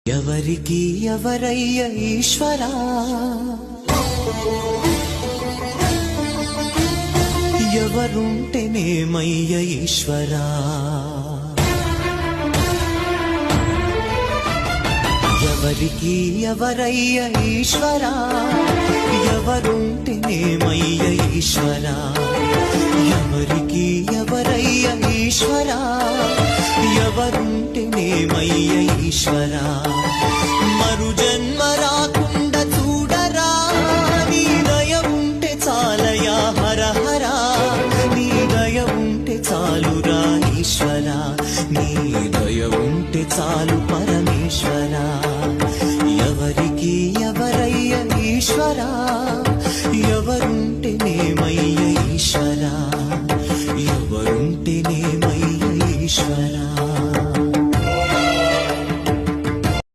ఎవరికి ఎవరయ్య ఈశ్వరా, ఎవరుంటేనేమయ్య ఈశ్వరా, ఎవరికి ఎవరయ్య ఈశ్వరా, ఎవరుంటేనేమయ్య ఈశ్వరా, ఎవరికి ఎవరయ్య ఈశ్వరా, ఎవరుంటేనేమయ్య ఈశ్వరా, మరు జన్మ రాకుండా చూడరా, నీ దయ ఉంటే చాలయా హర హర, నీ దయ ఉంటే చాలురా ఈశ్వరా, నీ దయ ఉంటే చాలు